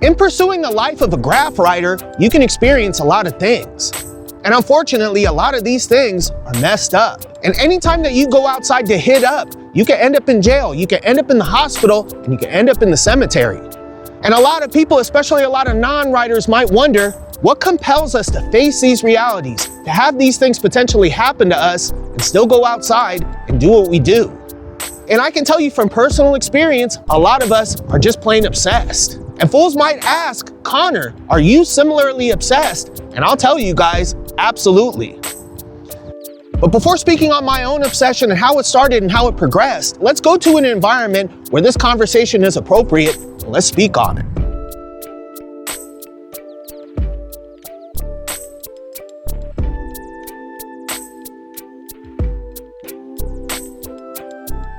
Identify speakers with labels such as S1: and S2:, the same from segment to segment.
S1: In pursuing the life of a graph writer, you can experience a lot of things. And unfortunately, a lot of these things are messed up. And anytime that you go outside to hit up, you can end up in jail, you can end up in the hospital, and you can end up in the cemetery. And a lot of people, especially a lot of non-writers, might wonder, what compels us to face these realities, to have these things potentially happen to us and still go outside and do what we do? And I can tell you from personal experience, a lot of us are just plain obsessed. And fools might ask, Connor, are you similarly obsessed? And I'll tell you guys, absolutely. But before speaking on my own obsession and how it started and how it progressed, let's go to an environment where this conversation is appropriate and let's speak on it.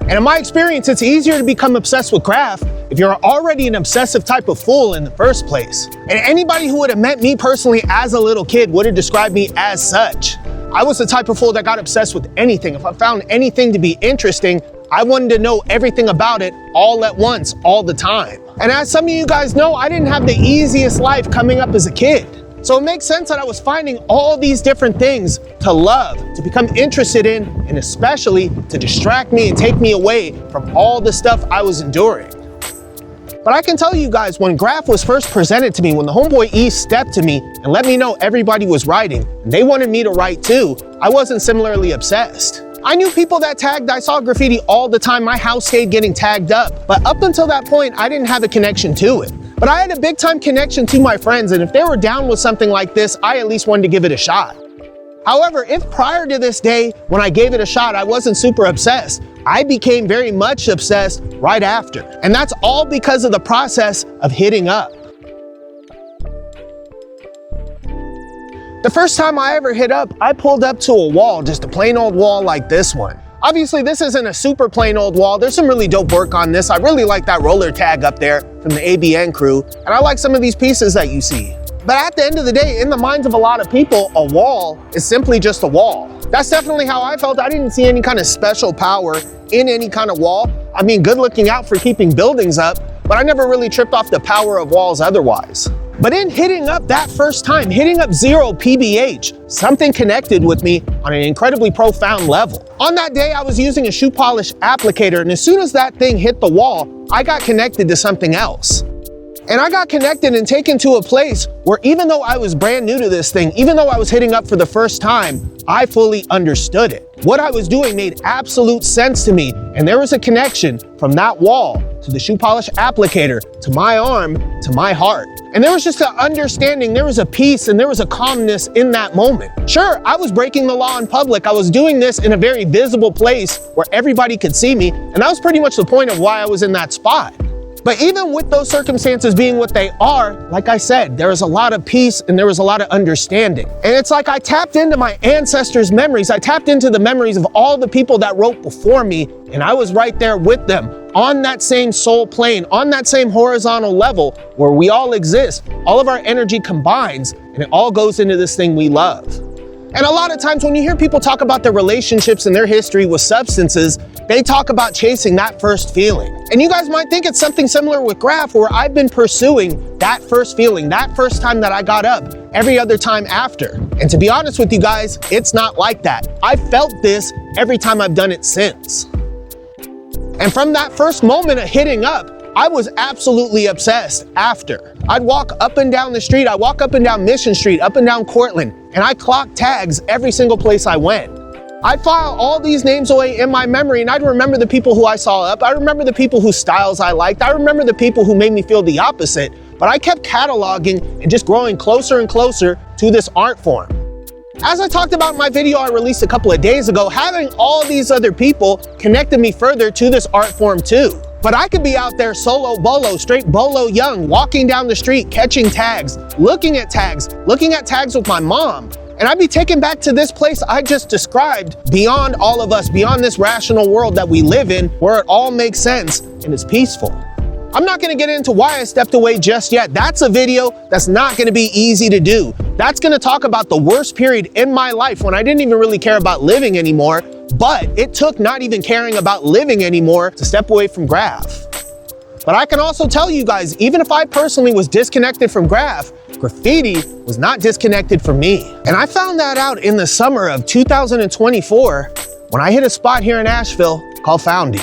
S1: And in my experience, it's easier to become obsessed with graph if you're already an obsessive type of fool in the first place. And anybody who would have met me personally as a little kid would have described me as such. I was the type of fool that got obsessed with anything. If I found anything to be interesting, I wanted to know everything about it all at once, all the time. And as some of you guys know, I didn't have the easiest life coming up as a kid. So it makes sense that I was finding all these different things to love, to become interested in, and especially to distract me and take me away from all the stuff I was enduring. But I can tell you guys, when graph was first presented to me, when the homeboy E stepped to me and let me know everybody was writing, and they wanted me to write too, I wasn't similarly obsessed. I knew people that tagged, I saw graffiti all the time, my house stayed getting tagged up. But up until that point, I didn't have a connection to it. But I had a big time connection to my friends, and if they were down with something like this, I at least wanted to give it a shot. However, if prior to this day, when I gave it a shot, I wasn't super obsessed, I became very much obsessed right after. And that's all because of the process of hitting up. The first time I ever hit up, I pulled up to a wall, just a plain old wall like this one. Obviously, this isn't a super plain old wall. There's some really dope work on this. I really like that roller tag up there from the ABN crew. And I like some of these pieces that you see. But at the end of the day, in the minds of a lot of people, a wall is simply just a wall. That's definitely how I felt. I didn't see any kind of special power in any kind of wall. I mean, good looking out for keeping buildings up, but I never really tripped off the power of walls otherwise. But in hitting up that first time, hitting up 0 PBH, something connected with me on an incredibly profound level. On that day, I was using a shoe polish applicator, and as soon as that thing hit the wall, I got connected to something else. And I got connected and taken to a place where even though I was brand new to this thing, even though I was hitting up for the first time, I fully understood it. What I was doing made absolute sense to me, and there was a connection from that wall to the shoe polish applicator, to my arm, to my heart. And there was just an understanding, there was a peace, and there was a calmness in that moment. Sure, I was breaking the law in public. I was doing this in a very visible place where everybody could see me, and that was pretty much the point of why I was in that spot. But even with those circumstances being what they are, like I said, there was a lot of peace and there was a lot of understanding. And it's like I tapped into my ancestors' memories. I tapped into the memories of all the people that wrote before me, and I was right there with them on that same soul plane, on that same horizontal level where we all exist. All of our energy combines and it all goes into this thing we love. And a lot of times when you hear people talk about their relationships and their history with substances, they talk about chasing that first feeling. And you guys might think it's something similar with graph, where I've been pursuing that first feeling, that first time that I got up, every other time after. And to be honest with you guys, it's not like that. I've felt this every time I've done it since. And from that first moment of hitting up, I was absolutely obsessed after. I'd walk up and down the street, I'd walk up and down Mission Street, up and down Cortland, and I clocked tags every single place I went. I'd file all these names away in my memory, and I'd remember the people who I saw up. I remember the people whose styles I liked. I remember the people who made me feel the opposite, but I kept cataloging and just growing closer and closer to this art form. As I talked about in my video I released a couple of days ago, having all these other people connected me further to this art form too. But I could be out there solo bolo, straight bolo young, walking down the street, catching tags, looking at tags with my mom. And I'd be taken back to this place I just described, beyond all of us, beyond this rational world that we live in, where it all makes sense and is peaceful. I'm not gonna get into why I stepped away just yet. That's a video that's not gonna be easy to do. That's gonna talk about the worst period in my life when I didn't even really care about living anymore, but it took not even caring about living anymore to step away from graph. But I can also tell you guys, even if I personally was disconnected from Graff, Graffiti was not disconnected from me. And I found that out in the summer of 2024 when I hit a spot here in Asheville called Foundy.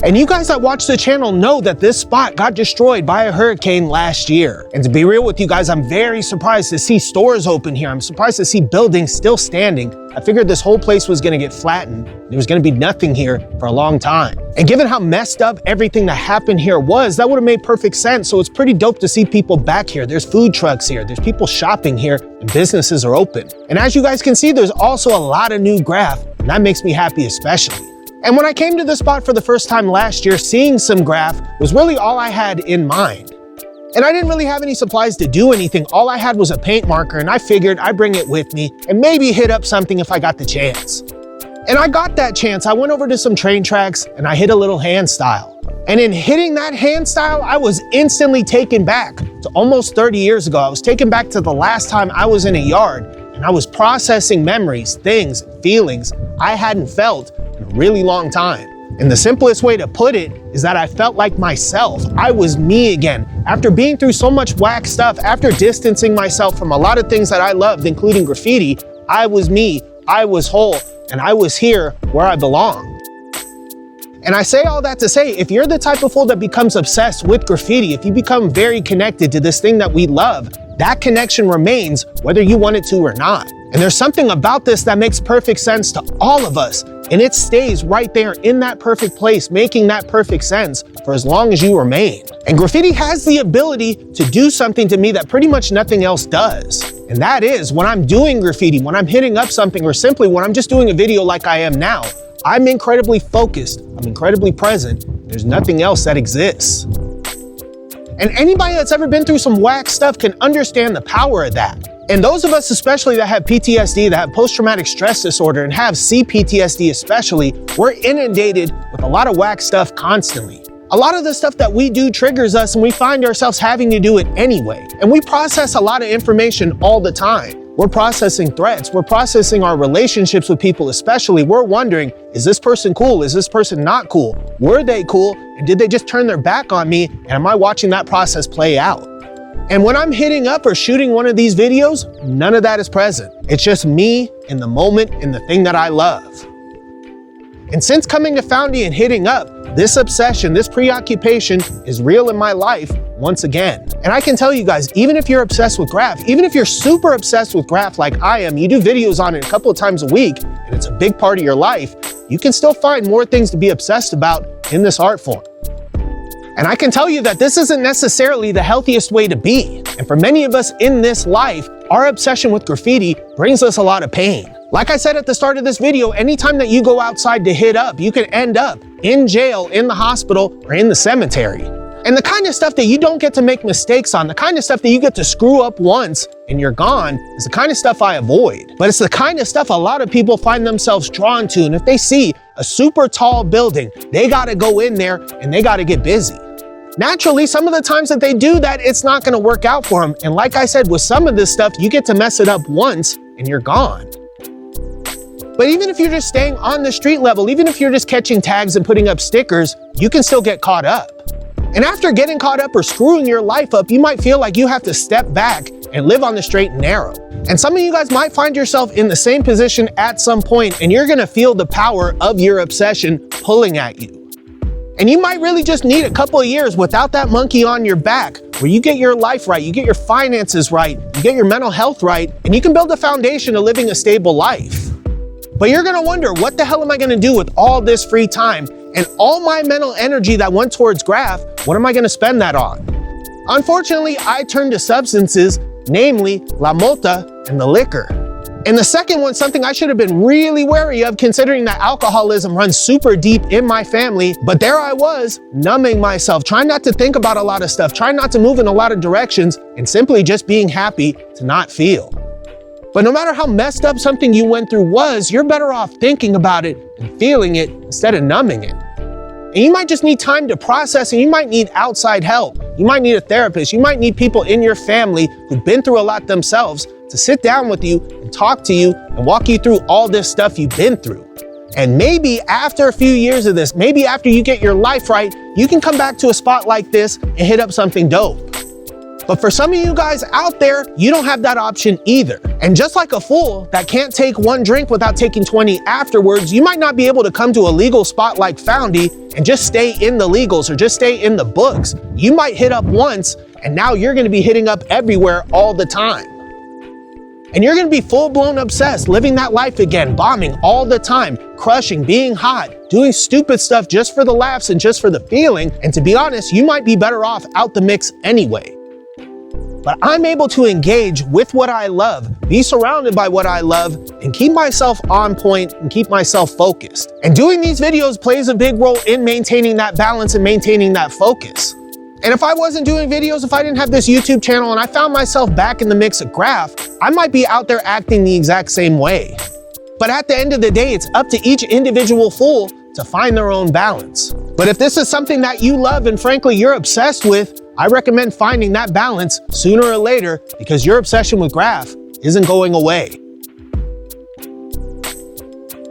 S1: And you guys that watch the channel know that this spot got destroyed by a hurricane last year. And to be real with you guys, I'm very surprised to see stores open here. I'm surprised to see buildings still standing. I figured this whole place was gonna get flattened. There was gonna be nothing here for a long time. And given how messed up everything that happened here was, that would have made perfect sense. So it's pretty dope to see people back here. There's food trucks here, there's people shopping here, and businesses are open. And as you guys can see, there's also a lot of new Graff, and that makes me happy especially. And when I came to this spot for the first time last year, seeing some Graff was really all I had in mind. And I didn't really have any supplies to do anything. All I had was a paint marker, and I figured I'd bring it with me and maybe hit up something if I got the chance. And I got that chance. I went over to some train tracks and I hit a little hand style. And in hitting that hand style, I was instantly taken back to almost 30 years ago. I was taken back to the last time I was in a yard, and I was processing memories, things, feelings I hadn't felt in a really long time. And the simplest way to put it is that I felt like myself. I was me again. After being through so much whack stuff, after distancing myself from a lot of things that I loved, including graffiti, I was me, I was whole, and I was here where I belong. And I say all that to say, if you're the type of fool that becomes obsessed with graffiti, if you become very connected to this thing that we love, that connection remains whether you want it to or not. And there's something about this that makes perfect sense to all of us, and it stays right there in that perfect place, making that perfect sense for as long as you remain. And graffiti has the ability to do something to me that pretty much nothing else does. And that is, when I'm doing graffiti, when I'm hitting up something, or simply when I'm just doing a video like I am now, I'm incredibly focused, I'm incredibly present, there's nothing else that exists. And anybody that's ever been through some whack stuff can understand the power of that. And those of us especially that have PTSD, that have post-traumatic stress disorder, and have CPTSD especially, we're inundated with a lot of whack stuff constantly. A lot of the stuff that we do triggers us, and we find ourselves having to do it anyway. And we process a lot of information all the time. We're processing threats, we're processing our relationships with people especially. We're wondering, is this person cool? Is this person not cool? Were they cool? And did they just turn their back on me? And am I watching that process play out? And when I'm hitting up or shooting one of these videos, none of that is present. It's just me in the moment, in the thing that I love. And since coming to Foundy and hitting up, this obsession, this preoccupation is real in my life once again. And I can tell you guys, even if you're obsessed with Graff, even if you're super obsessed with Graff like I am, you do videos on it a couple of times a week, and it's a big part of your life, you can still find more things to be obsessed about in this art form. And I can tell you that this isn't necessarily the healthiest way to be. And for many of us in this life, our obsession with graffiti brings us a lot of pain. Like I said at the start of this video, anytime that you go outside to hit up, you can end up in jail, in the hospital, or in the cemetery. And the kind of stuff that you don't get to make mistakes on, the kind of stuff that you get to screw up once and you're gone, is the kind of stuff I avoid. But it's the kind of stuff a lot of people find themselves drawn to. And if they see a super tall building, they gotta go in there and they gotta get busy. Naturally, some of the times that they do that, it's not gonna work out for them. And like I said, with some of this stuff, you get to mess it up once and you're gone. But even if you're just staying on the street level, even if you're just catching tags and putting up stickers, you can still get caught up. And after getting caught up or screwing your life up, you might feel like you have to step back and live on the straight and narrow. And some of you guys might find yourself in the same position at some point, and you're gonna feel the power of your obsession pulling at you. And you might really just need a couple of years without that monkey on your back, where you get your life right, you get your finances right, you get your mental health right, and you can build a foundation of living a stable life. But you're gonna wonder, what the hell am I gonna do with all this free time and all my mental energy that went towards Graff? What am I gonna spend that on? Unfortunately, I turned to substances, namely La Mota and the liquor. And the second one, something I should have been really wary of, considering that alcoholism runs super deep in my family. But there I was, numbing myself, trying not to think about a lot of stuff, trying not to move in a lot of directions, and simply just being happy to not feel. But no matter how messed up something you went through was, you're better off thinking about it and feeling it instead of numbing it. And you might just need time to process, and you might need outside help. You might need a therapist. You might need people in your family who've been through a lot themselves to sit down with you and talk to you and walk you through all this stuff you've been through. And maybe after a few years of this, maybe after you get your life right, you can come back to a spot like this and hit up something dope. But for some of you guys out there, you don't have that option either. And just like a fool that can't take one drink without taking 20 afterwards, you might not be able to come to a legal spot like Foundy and just stay in the legals or just stay in the books. You might hit up once, and now you're gonna be hitting up everywhere all the time. And you're gonna be full-blown obsessed, living that life again, bombing all the time, crushing, being hot, doing stupid stuff just for the laughs and just for the feeling. And to be honest, you might be better off out the mix anyway. But I'm able to engage with what I love, be surrounded by what I love, and keep myself on point and keep myself focused. And doing these videos plays a big role in maintaining that balance and maintaining that focus. And if I wasn't doing videos, if I didn't have this YouTube channel and I found myself back in the mix of Graff, I might be out there acting the exact same way. But at the end of the day, it's up to each individual fool to find their own balance. But if this is something that you love and frankly you're obsessed with, I recommend finding that balance sooner or later, because your obsession with Graff isn't going away.